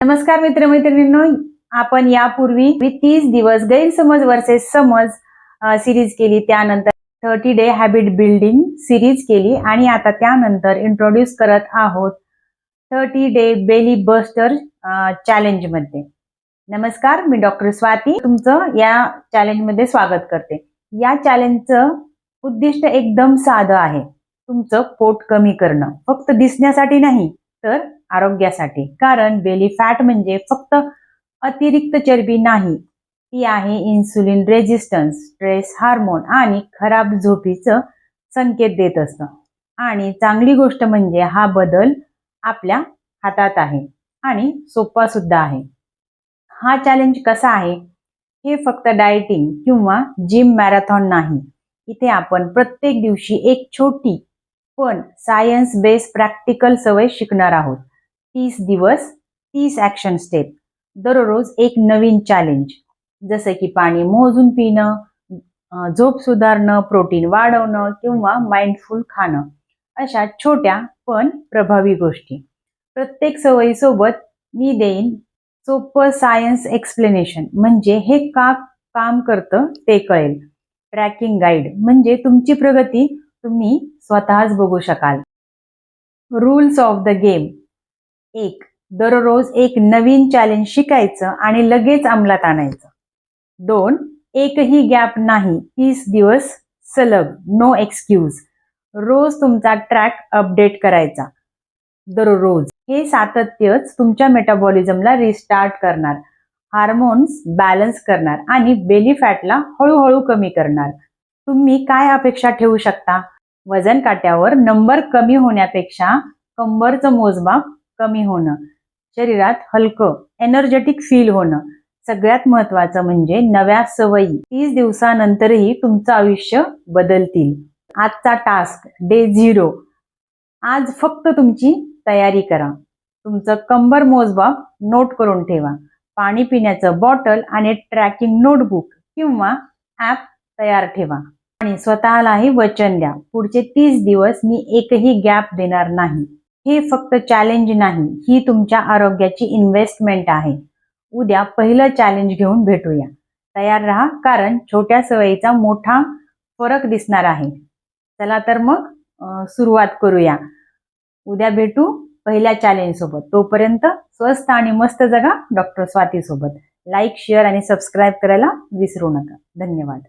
नमस्कार मित्रमैत्रिणींनो, आपण यापूर्वी 30 दिवस गैरसमज वर्सेस समज सिरीज केली, त्यानंतर 30 डे हॅबिट बिल्डिंग सिरीज केली आणि आता त्यानंतर इंट्रोड्यूस करत आहोत 30 डे बेली बस्टर चॅलेंज मध्ये. नमस्कार, मी डॉक्टर स्वाती तुमचं या चॅलेंज मध्ये स्वागत करते. या चॅलेंजचं उद्दिष्ट एकदम साधं आहे, तुमचं पोट कमी करणं, फक्त दिसण्यासाठी नाही तर आरोग्यासाठी. कारण बेली फॅट म्हणजे फक्त अतिरिक्त चरबी नाही, ती आहे इन्सुलिन रेजिस्टन्स, स्ट्रेस हार्मोन आणि खराब झोपीचं संकेत देत असतं. आणि चांगली गोष्ट म्हणजे हा बदल आपल्या हातात आहे आणि सोपा सुद्धा आहे. हा चॅलेंज कसा आहे? हे फक्त डाएटिंग किंवा जिम मॅरेथॉन नाही. इथे आपण प्रत्येक दिवशी एक छोटी पण सायन्स बेस्ड प्रॅक्टिकल सवय शिकणार आहोत. 30 दिवस 30 ॲक्शन स्टेप, दररोज एक नवीन चॅलेंज, जसं की पाणी मोजून पिणं, झोप सुधारणं, प्रोटीन वाढवणं किंवा माइंडफुल खाणं. अशा छोट्या पण प्रभावी गोष्टी. प्रत्येक सवयीसोबत मी देईन सोपं सायन्स एक्सप्लेनेशन, म्हणजे हे का काम करतं ते कळेल. ट्रॅकिंग गाईड, म्हणजे तुमची प्रगती तुम्ही स्वतःच बघू शकाल. Rules of the game: 1. दररोज एक नवीन चॅलेंज शिकायचं आणि लगेच अंमलात आणायचं. 2. एकही गॅप नाही, 30 दिवस सलग, नो एक्सक्यूज. रोज तुमचा ट्रॅक अपडेट करायचा दररोज. हे सातत्यच तुमच्या मेटाबॉलिझमला रिस्टार्ट करणार, हार्मोन्स बॅलन्स करणार आणि बेली फॅटला हळूहळू कमी करणार. तुम्ही काय अपेक्षा ठेवू शकता? वजन काट्यावर नंबर कमी होण्यापेक्षा कंबरचं मोजमाप कमी होणं, शरीरात हलकं एनर्जेटिक फील होणं. सगळ्यात महत्त्वाचं म्हणजे नव्या सवयी 30 दिवसानंतरही तुमचं आयुष्य बदलतील. आजचा टास्क डे 0. आज फक्त तुमची तयारी करा. तुमचं कंबर मोजमाप नोट करून ठेवा. पाणी पिण्याचं बॉटल आणि ट्रॅकिंग नोटबुक किंवा ॲप तयार ठेवा. आणि स्वतःलाही वचन द्या, पुढचे 30 दिवस मी एकही गॅप देणार नाही. हे फक्त चॅलेंज नाही, ही तुमच्या आरोग्याची इन्व्हेस्टमेंट आहे. उद्या पहिलं चॅलेंज घेऊन भेटूया. तयार राहा, कारण छोट्या सवयीचा मोठा फरक दिसणार आहे. चला तर मग सुरुवात करूया. उद्या भेटू पहिल्या चॅलेंज सोबत. तोपर्यंत स्वस्थ आणि मस्त जगा डॉक्टर स्वाती सोबत. लाईक, शेअर आणि सबस्क्राईब करायला विसरू नका. धन्यवाद.